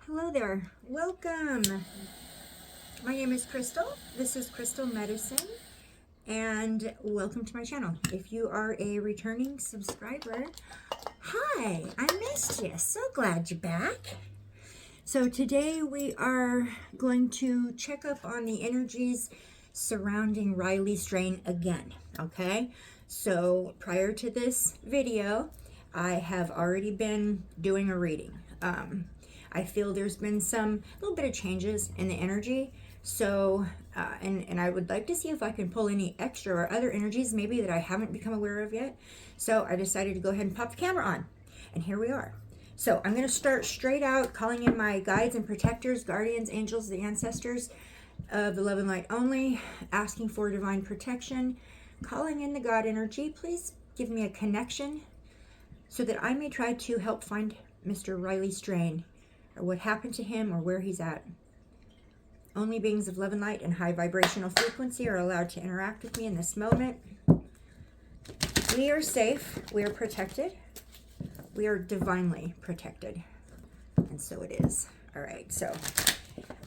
Hello there. Welcome. My name is Crystal. This is Crystal Medicine, and welcome to my channel. If you are a returning subscriber, hi, I missed you. So glad you're back. So today we are going to check up on the energies surrounding Riley Strain again, okay? So prior to this video, I have already been doing a reading. I feel there's been a little bit of changes in the energy. So, and I would like to see if I can pull any extra or other energies maybe that I haven't become aware of yet. So I decided to go ahead and pop the camera on. And here we are. So I'm going to start straight out calling in my guides and protectors, guardians, angels, the ancestors of the love and light only, asking for divine protection, calling in the God energy. Please give me a connection so that I may try to help find Mr. Riley Strain, or what happened to him, or where he's at. Only beings of love and light and high vibrational frequency are allowed to interact with me in this moment. We are safe. We are protected. We are divinely protected. And so it is. All right, so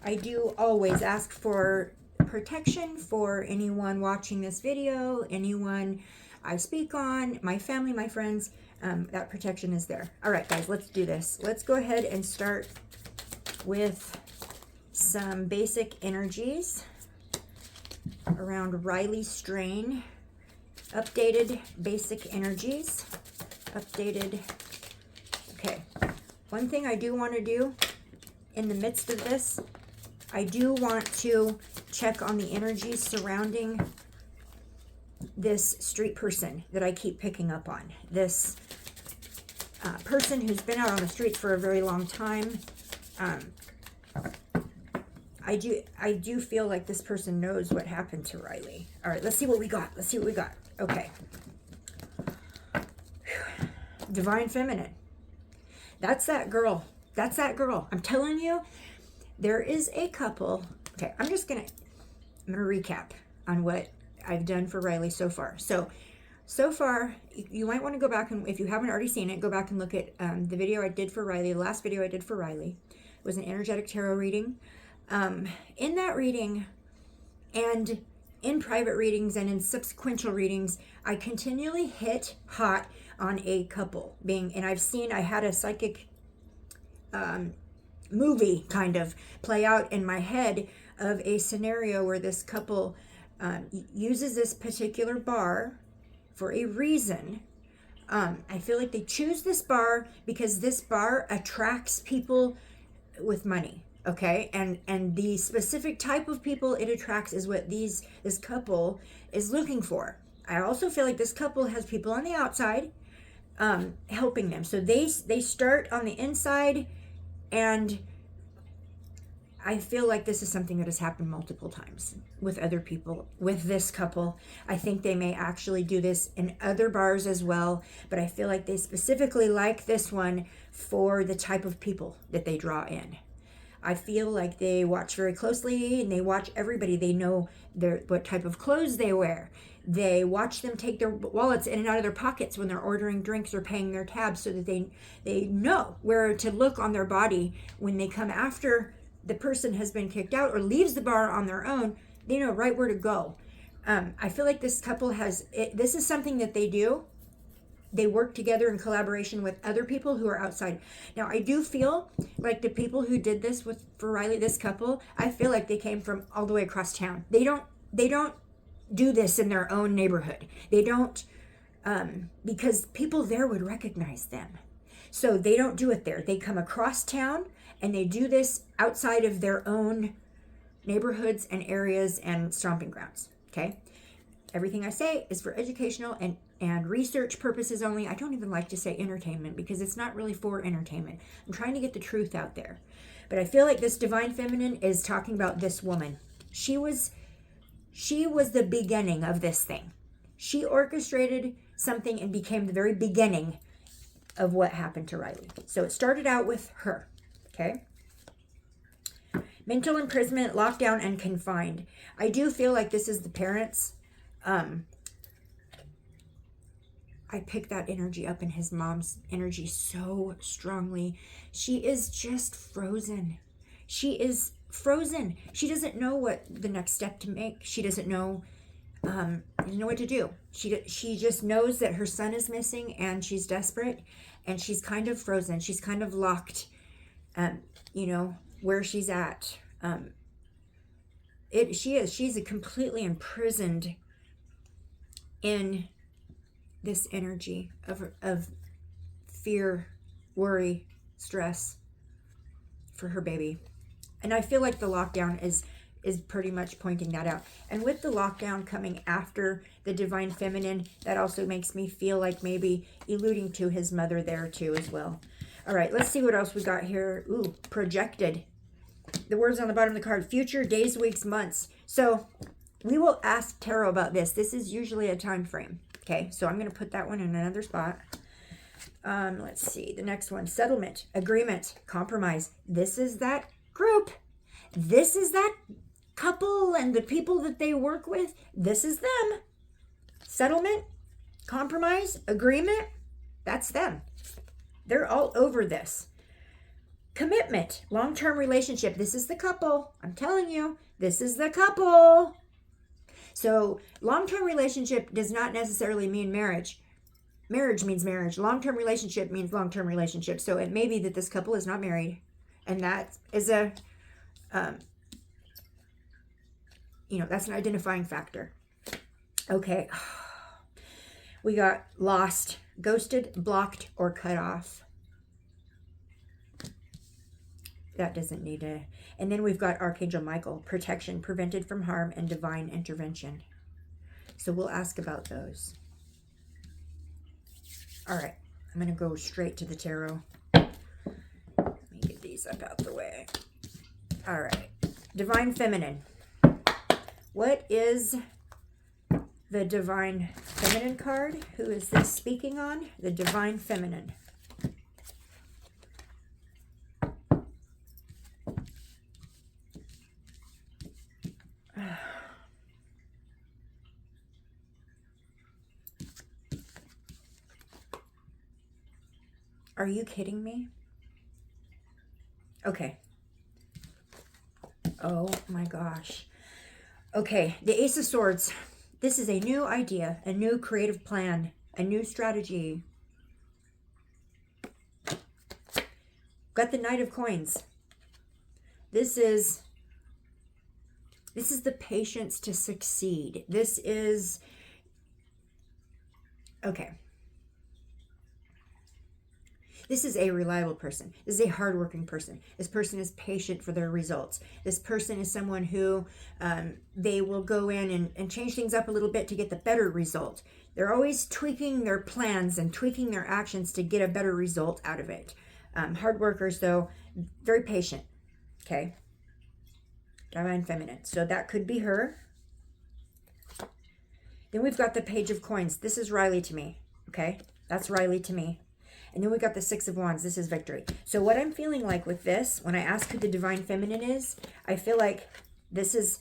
I do always ask for protection for anyone watching this video, anyone I speak on, my family, my friends. That protection is there. All right, guys, let's do this. Let's go ahead and start with some basic energies around Riley Strain. Updated basic energies. Updated. Okay. One thing I do want to do in the midst of this, I do want to check on the energies surrounding this street person that I keep picking up on. This person who's been out on the streets for a very long time. I do feel like this person knows what happened to Riley. All right, let's see what we got. Let's see what we got. Okay. Divine Feminine. That's that girl. That's that girl. I'm telling you, there is a couple. Okay, I'm gonna recap on what I've done for Riley so far. So far, you might want to go back, and if you haven't already seen it, go back and look at the video I did for Riley. The last video I did for Riley was an energetic tarot reading. In that reading, and in private readings and in subsequent readings, I continually hit hot on a couple and I had a psychic movie kind of play out in my head of a scenario where this couple uses this particular bar for a reason. I feel like they choose this bar because this bar attracts people with money, okay? And the specific type of people it attracts is what this couple is looking for. I also feel like this couple has people on the outside helping them. So they start on the inside, and I feel like this is something that has happened multiple times with other people, with this couple. I think they may actually do this in other bars as well, but I feel like they specifically like this one for the type of people that they draw in. I feel like they watch very closely, and they watch everybody. They know what type of clothes they wear. They watch them take their wallets in and out of their pockets when they're ordering drinks or paying their tabs, so that they know where to look on their body when they come after the person has been kicked out or leaves the bar on their own. They know right where to go. I feel like this couple this is something that they do. They work together in collaboration with other people who are outside. Now, I do feel like the people who did this for Riley, this couple, I feel like they came from all the way across town. They don't do this in their own neighborhood. They don't, because people there would recognize them. So they don't do it there. They come across town, and they do this outside of their own neighborhoods and areas and stomping grounds, okay? Everything I say is for educational and research purposes only. I don't even like to say entertainment, because it's not really for entertainment. I'm trying to get the truth out there. But I feel like this Divine Feminine is talking about this woman. She was the beginning of this thing. She orchestrated something and became the very beginning of what happened to Riley. So it started out with her, okay? Mental imprisonment, lockdown, and confined. I do feel like this is the parents I pick that energy up in his mom's energy so strongly. She is just frozen. She is frozen. She doesn't know what the next step to make. She doesn't know what to do. She just knows that her son is missing and she's desperate and she's kind of frozen. She's kind of locked, where she's at. She's a completely imprisoned in this energy of fear, worry, stress for her baby. And I feel like the lockdown is pretty much pointing that out. And with the lockdown coming after the divine feminine, that also makes me feel like maybe alluding to his mother there too as well. All right, let's see what else we got here. Ooh, projected. The words on the bottom of the card, future, days, weeks, months. So we will ask tarot about this. This is usually a time frame. Okay, so I'm going to put that one in another spot. Let's see. The next one, settlement, agreement, compromise. This is that group. This is that couple and the people that they work with. This is them. Settlement, compromise, agreement. That's them. They're all over this. Commitment, long-term relationship. This is the couple. I'm telling you, this is the couple. So long-term relationship does not necessarily mean marriage. Marriage means marriage. Long-term relationship means long-term relationship. So it may be that this couple is not married. And that is a, that's an identifying factor. Okay. We got lost, ghosted, blocked, or cut off. That doesn't need a... And then we've got Archangel Michael, protection, prevented from harm, and divine intervention. So we'll ask about those. All right. I'm going to go straight to the tarot. Let me get these up out the way. All right. Divine feminine. What is the divine feminine card? Who is this speaking on? The divine feminine. Are you kidding me? Okay. Oh my gosh. Okay, the Ace of Swords. This is a new idea, a new creative plan, a new strategy. Got the Knight of Coins. This is the patience to succeed. This is, okay. This is a reliable person. This is a hardworking person. This person is patient for their results. This person is someone who they will go in and change things up a little bit to get the better result. They're always tweaking their plans and tweaking their actions to get a better result out of it. Hard workers, though, very patient. Okay. Divine feminine. So that could be her. Then we've got the Page of Coins. This is Riley to me. Okay. That's Riley to me. And then we got the Six of Wands. This is victory. So what I'm feeling like with this, when I ask who the divine feminine is, I feel like this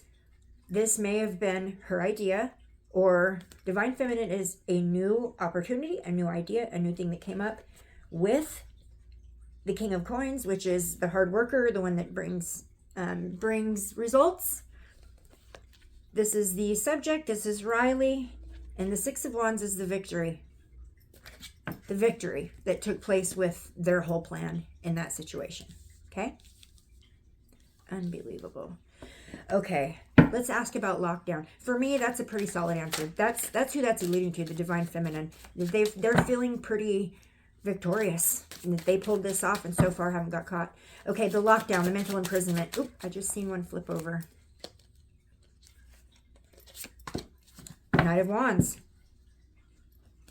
may have been her idea, or divine feminine is a new opportunity, a new idea, a new thing that came up with the King of Coins, which is the hard worker, the one that brings results. This is the subject. This is Riley. And the Six of Wands is the victory. The victory that took place with their whole plan in that situation. Okay? Unbelievable. Okay, let's ask about lockdown. For me, that's a pretty solid answer. That's who that's alluding to, the divine feminine. They're feeling pretty victorious and that they pulled this off and so far haven't got caught. Okay, the lockdown, the mental imprisonment. Oop, I just seen one flip over. Knight of Wands.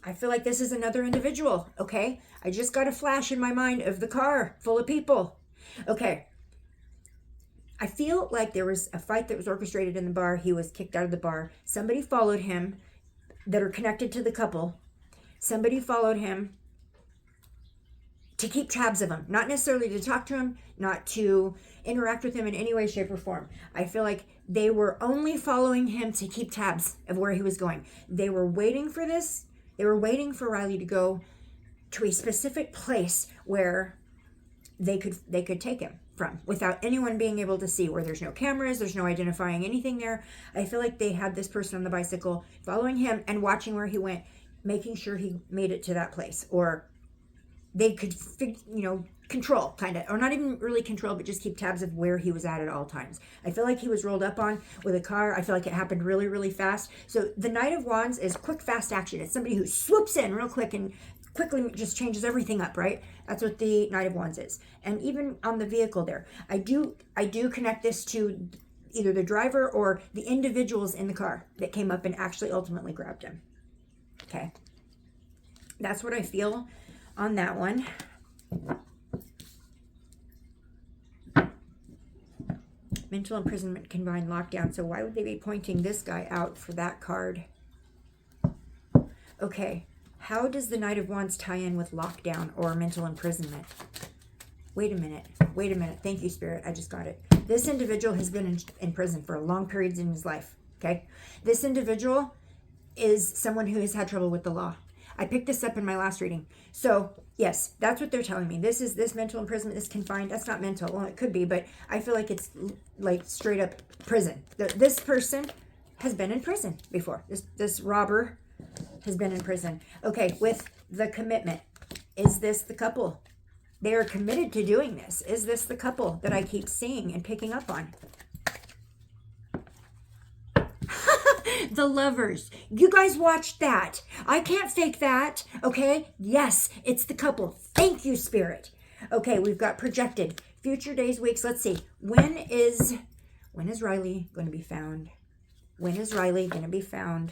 I feel like this is another individual, okay? I just got a flash in my mind of the car full of people. Okay. I feel like there was a fight that was orchestrated in the bar. He was kicked out of the bar. Somebody followed him that are connected to the couple. Somebody followed him to keep tabs of him. Not necessarily to talk to him, not to interact with him in any way, shape, or form. I feel like they were only following him to keep tabs of where he was going. They were waiting for this They were waiting for Riley to go to a specific place where they could take him from without anyone being able to see, where there's no cameras, there's no identifying anything there. I feel like they had this person on the bicycle following him and watching where he went, making sure he made it to that place, or they could control, kind of, or not even really control, but just keep tabs of where he was at all times. I feel like he was rolled up on with a car. I feel like it happened really, really fast. So the Knight of Wands is quick, fast action. It's somebody who swoops in real quick and quickly just changes everything up, right? That's what the Knight of Wands is. And even on the vehicle there, I do connect this to either the driver or the individuals in the car that came up and actually ultimately grabbed him. Okay. That's what I feel on that one. Mental imprisonment, combined lockdown. So why would they be pointing this guy out for that card? Okay. How does the Knight of Wands tie in with lockdown or mental imprisonment? Wait a minute. Thank you, Spirit. I just got it. This individual has been in prison for long periods in his life. Okay. This individual is someone who has had trouble with the law. I picked this up in my last reading. So yes, that's what they're telling me. This mental imprisonment, this confined. That's not mental. Well, it could be, but I feel like it's like straight up prison. This person has been in prison before. This robber has been in prison. Okay, with the commitment. Is this the couple? They are committed to doing this. Is this the couple that I keep seeing and picking up on? The Lovers. You guys watched that. I can't fake that. Okay? Yes, it's the couple. Thank you, Spirit. Okay, we've got projected. Future days, weeks. Let's see. When is Riley going to be found? When is Riley going to be found?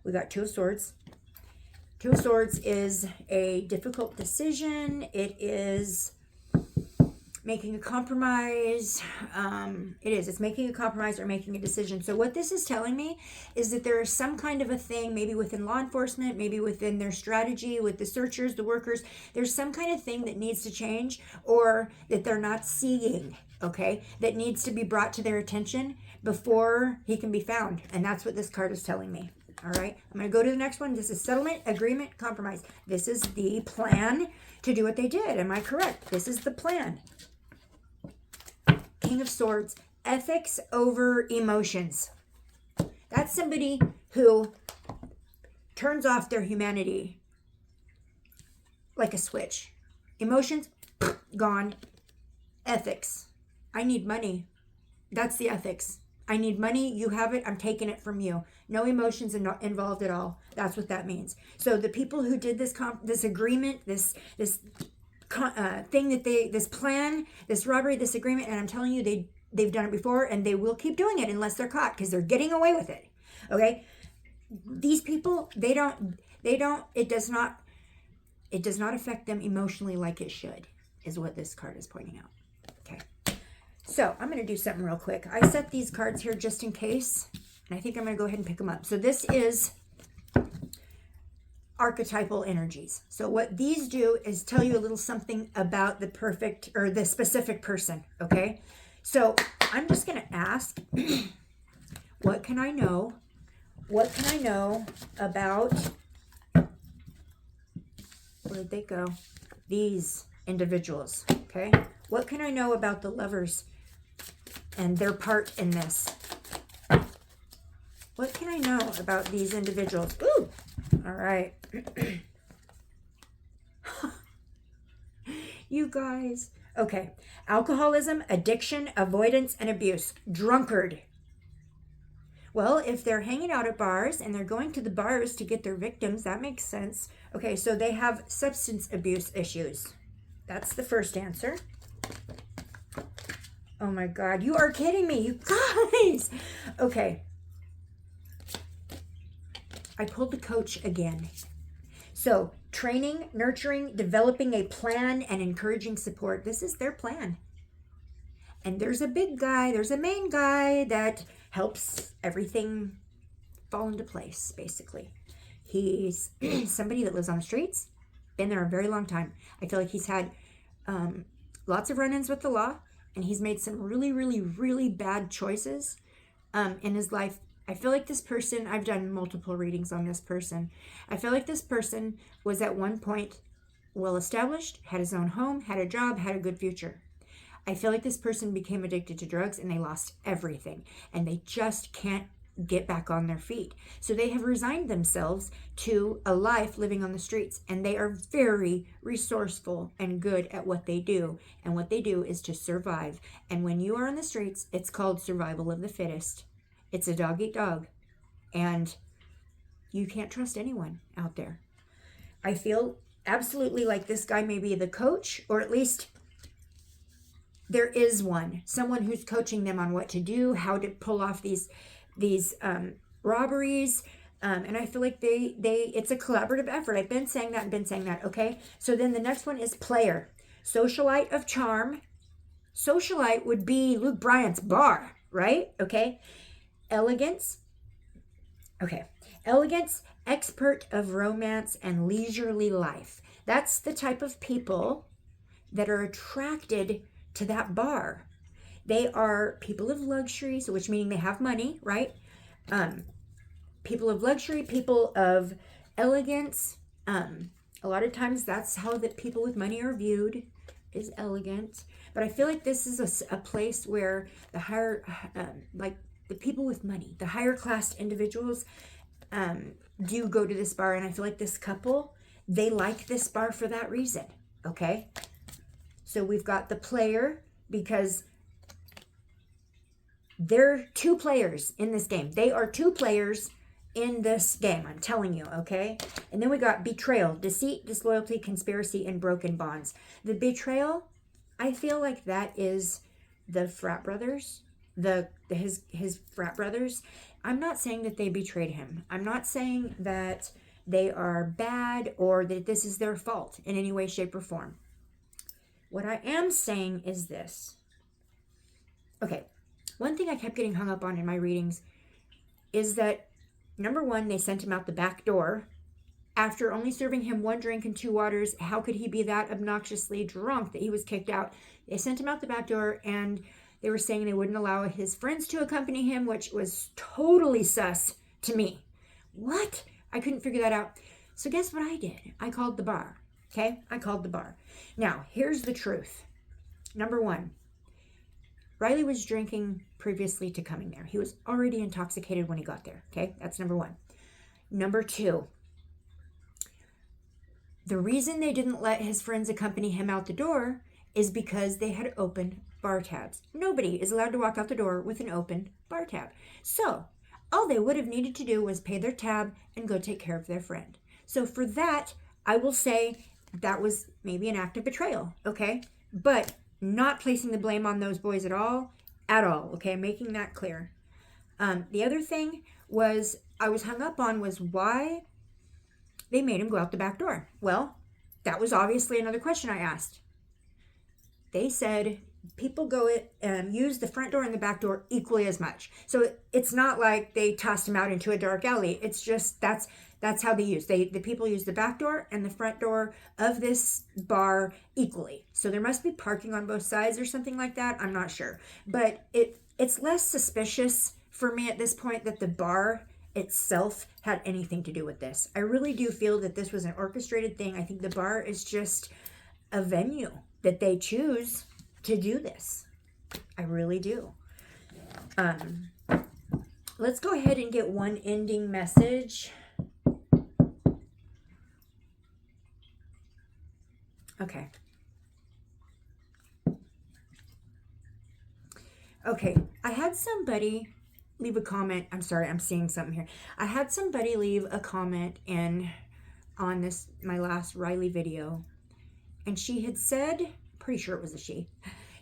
We got Two of Swords. Two of Swords is a difficult decision. It is making a compromise. It's making a compromise or making a decision. So what this is telling me is that there is some kind of a thing, maybe within law enforcement, maybe within their strategy, with the searchers, the workers, there's some kind of thing that needs to change, or that they're not seeing, okay, that needs to be brought to their attention before he can be found. And that's what this card is telling me. All right, I'm going to go to the next one. This is settlement, agreement, compromise. This is the plan to do what they did. Am I correct? This is the plan. King of Swords, ethics over emotions. That's somebody who turns off their humanity like a switch. Emotions, gone. Ethics. I need money. That's the ethics. I need money. You have it. I'm taking it from you. No emotions involved at all. That's what that means. So the people who did this agreement, this thing that this plan, this robbery, this agreement, and I'm telling you, they've done it before, and they will keep doing it unless they're caught, because they're getting away with it. Okay, these people, it does not affect them emotionally like it should, is what this card is pointing out. Okay. So I'm going to do something real quick. I set these cards here just in case, and I think I'm going to go ahead and pick them up. So this is archetypal energies. So what these do is tell you a little something about the perfect or the specific person, okay? So I'm just going to ask, what can I know? What can I know about, where did they go? These individuals, okay? What can I know about the Lovers and their part in this? What can I know about these individuals? Ooh, all right. You guys. Okay. Alcoholism, addiction, avoidance, and abuse. Drunkard. Well, if they're hanging out at bars and they're going to the bars to get their victims, that makes sense. Okay, so they have substance abuse issues. That's the first answer. Oh my God, you are kidding me, you guys. Okay. I pulled the Coach again. So, training, nurturing, developing a plan, and encouraging support. This is their plan. And there's a big guy, there's a main guy that helps everything fall into place, basically. He's somebody that lives on the streets, been there a very long time. I feel like he's had lots of run-ins with the law, and he's made some really, really, really bad choices in his life I feel like this person, I've done multiple readings on this person. I feel like this person was at one point well established, had his own home, had a job, had a good future. I feel like this person became addicted to drugs and they lost everything and they just can't get back on their feet. So they have resigned themselves to a life living on the streets, and they are very resourceful and good at what they do. And what they do is to survive. And when you are on the streets, it's called survival of the fittest. It's a dog eat dog. And you can't trust anyone out there. I feel absolutely like this guy may be the coach, or at least there is someone who's coaching them on what to do, how to pull off these robberies. And I feel like it's a collaborative effort. I've been saying that. Okay. So then the next one is player, socialite of charm. Socialite would be Luke Bryant's bar, right? Okay. Elegance. Okay. Elegance, expert of romance and leisurely life. That's the type of people that are attracted to that bar. They are people of luxury, so which meaning they have money, right? People of luxury, people of elegance. A lot of times that's how the people with money are viewed, is elegant. But I feel like this is a place where the higher, like the people with money, the higher class individuals do go to this bar. And I feel like this couple, they like this bar for that reason, okay? So we've got the player, because they're two players in this game. They are two players in this game, I'm telling you, okay? And then we got betrayal, deceit, disloyalty, conspiracy, and broken bonds. The betrayal, I feel like that is the frat brothers, his frat brothers. I'm not saying that they betrayed him. I'm not saying that they are bad or that this is their fault in any way, shape, or form. What I am saying is this. Okay, one thing I kept getting hung up on in my readings is that, number one, they sent him out the back door after only serving him 1 drink and 2 waters. How could he be that obnoxiously drunk that he was kicked out? They sent him out the back door, and they were saying they wouldn't allow his friends to accompany him, which was totally sus to me. What? I couldn't figure that out. So guess what I did? I called the bar. Okay? I called the bar. Now, here's the truth. Number one, Riley was drinking previously to coming there. He was already intoxicated when he got there. Okay? That's number one. Number two, the reason they didn't let his friends accompany him out the door is because they had open bar tabs. Nobody is allowed to walk out the door with an open bar tab. So, all they would have needed to do was pay their tab and go take care of their friend. So for that, I will say that was maybe an act of betrayal, okay? But not placing the blame on those boys at all, okay? Making that clear. The other thing I was hung up on was why they made him go out the back door. Well, that was obviously another question I asked. They said people go use the front door and the back door equally as much. So it's not like they tossed him out into a dark alley. It's just that's how they use. The people use the back door and the front door of this bar equally. So there must be parking on both sides or something like that. I'm not sure. But it's less suspicious for me at this point that the bar itself had anything to do with this. I really do feel that this was an orchestrated thing. I think the bar is just a venue that they choose to do this. I really do. Let's go ahead and get one ending message. Okay. Okay, I had somebody leave a comment. I'm sorry, I'm seeing something here. I had somebody leave a comment on this, my last Riley video, and she had said, pretty sure it was a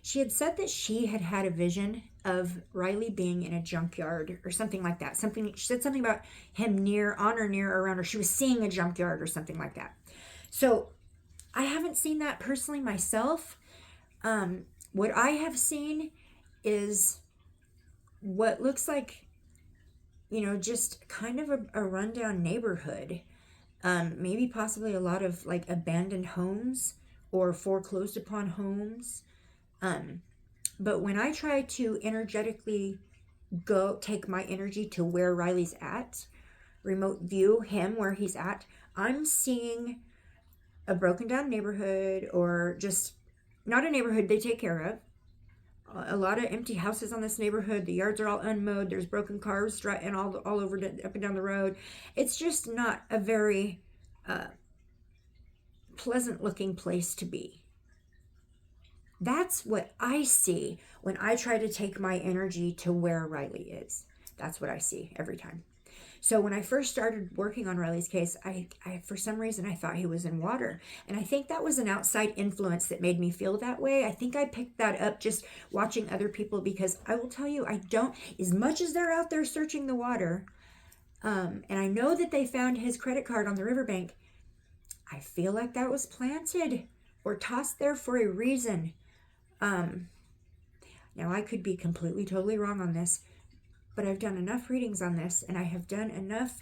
she had said that she had had a vision of Riley being in a junkyard or something like that. She said something about him on or near or around her. She was seeing a junkyard or something like that. So I haven't seen that personally myself. What I have seen is what looks like, just kind of a rundown neighborhood. Maybe possibly a lot of like abandoned homes or foreclosed upon homes. But when I try to energetically go take my energy to where Riley's at, remote view him where he's at, I'm seeing a broken down neighborhood, or just not a neighborhood they take care of. A lot of empty houses on this neighborhood. The yards are all unmowed. There's broken cars strutting all over up and down the road. It's just not a very pleasant looking place to be. That's what I see when I try to take my energy to where Riley is. That's what I see every time. So when I first started working on Riley's case, I for some reason, I thought he was in water. And I think that was an outside influence that made me feel that way. I think I picked that up just watching other people, because I will tell you, I don't, as much as they're out there searching the water, and I know that they found his credit card on the riverbank, I feel like that was planted or tossed there for a reason. Now I could be completely, totally wrong on this, but I've done enough readings on this, and I have done enough,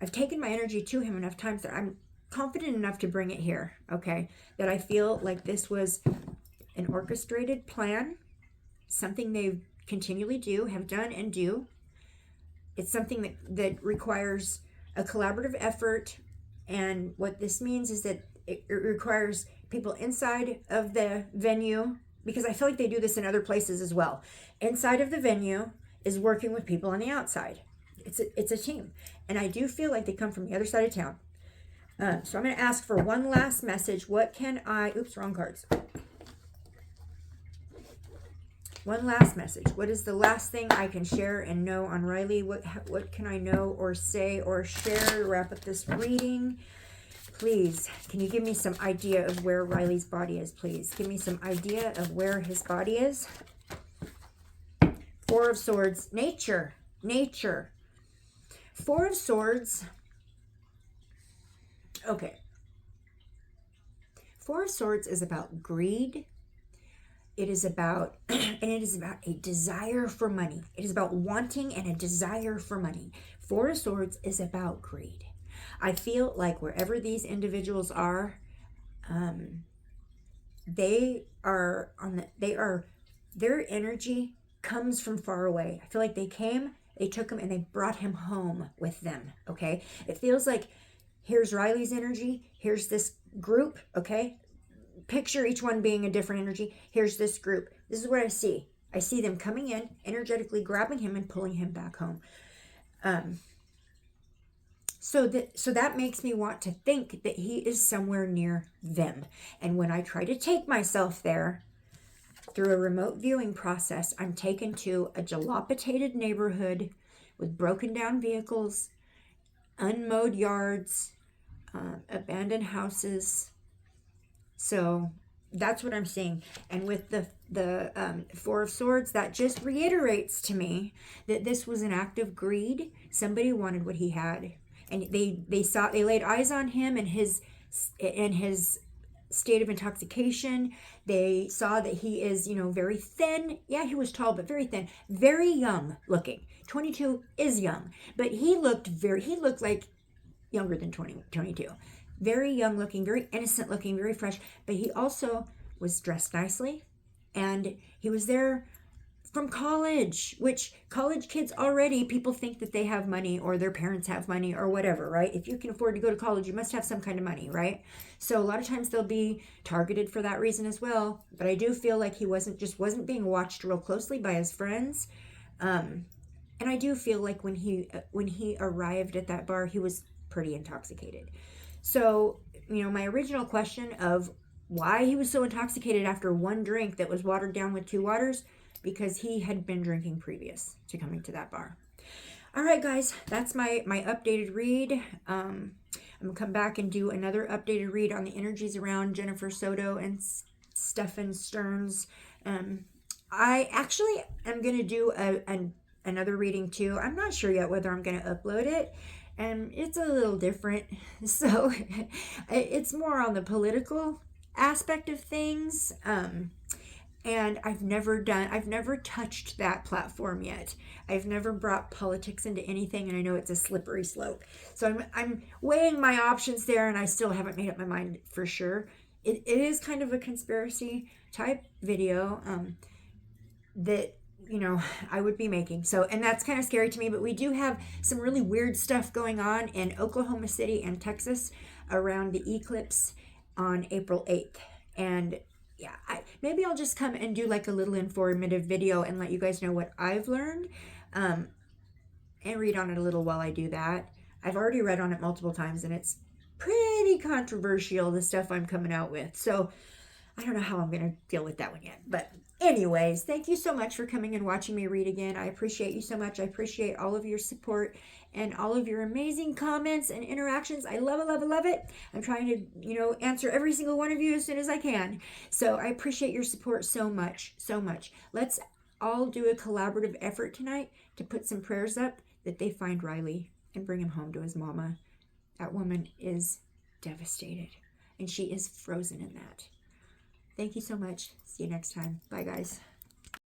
I've taken my energy to him enough times that I'm confident enough to bring it here, okay? That I feel like this was an orchestrated plan, something they continually do, have done and do. It's something that requires a collaborative effort, and what this means is that it requires people inside of the venue, because I feel like they do this in other places as well. Inside of the venue is working with people on the outside. It's a team. And I do feel like they come from the other side of town. So I'm going to ask for one last message. What can I... Oops, wrong cards. One last message. What is the last thing I can share and know on Riley? What can I know or say or share to wrap up this reading? Please, can you give me some idea of where Riley's body is, please? Give me some idea of where his body is. Four of Swords. Nature. Nature. Four of Swords. Okay. Four of Swords is about greed. It is about, and it is about a desire for money. It is about wanting and a desire for money. Four of Swords is about greed. I feel like wherever these individuals are, their energy comes from far away. I feel like they came, they took him, and they brought him home with them, okay? It feels like here's Riley's energy, here's this group, okay? Picture each one being a different energy. Here's this group. This is what I see. I see them coming in, energetically grabbing him and pulling him back home. So that makes me want to think that he is somewhere near them. And when I try to take myself there through a remote viewing process, I'm taken to a dilapidated neighborhood with broken down vehicles, unmowed yards, abandoned houses. So that's what I'm seeing. And with the Four of Swords, that just reiterates to me that this was an act of greed. Somebody wanted what he had. And they laid eyes on him and his state of intoxication. They saw that he is, very thin. Yeah, he was tall, but very thin, very young looking. 22 is young, but he looked like younger than 22. Very young looking, very innocent looking, very fresh, but he also was dressed nicely, and he was there from college, which college kids already, people think that they have money or their parents have money or whatever, right? If you can afford to go to college, you must have some kind of money, right? So a lot of times they'll be targeted for that reason as well. But I do feel like he wasn't being watched real closely by his friends. And I do feel like when he arrived at that bar, he was pretty intoxicated. So, my original question of why he was so intoxicated after one drink that was watered down with 2 waters, because he had been drinking previous to coming to that bar. All right, guys, that's my updated read. I'm going to come back and do another updated read on the energies around Jennifer Soto and Stephen Stearns. I actually am going to do another reading too. I'm not sure yet whether I'm going to upload it. And it's a little different. So it's more on the political aspect of things. And I've never touched that platform yet. I've never brought politics into anything, and I know it's a slippery slope. So I'm weighing my options there, and I still haven't made up my mind for sure. It is kind of a conspiracy type video that you know, I would be making. So, and that's kind of scary to me, but we do have some really weird stuff going on in Oklahoma City and Texas around the eclipse on April 8th. And yeah, maybe I'll just come and do like a little informative video and let you guys know what I've learned, and read on it a little while I do that. I've already read on it multiple times and it's pretty controversial, the stuff I'm coming out with. So I don't know how I'm going to deal with that one yet. But anyways, thank you so much for coming and watching me read again. I appreciate you so much. I appreciate all of your support and all of your amazing comments and interactions. I love it, love it, love it. I'm trying to, answer every single one of you as soon as I can. So I appreciate your support so much, so much. Let's all do a collaborative effort tonight to put some prayers up that they find Riley and bring him home to his mama. That woman is devastated, and she is frozen in that. Thank you so much. See you next time. Bye, guys.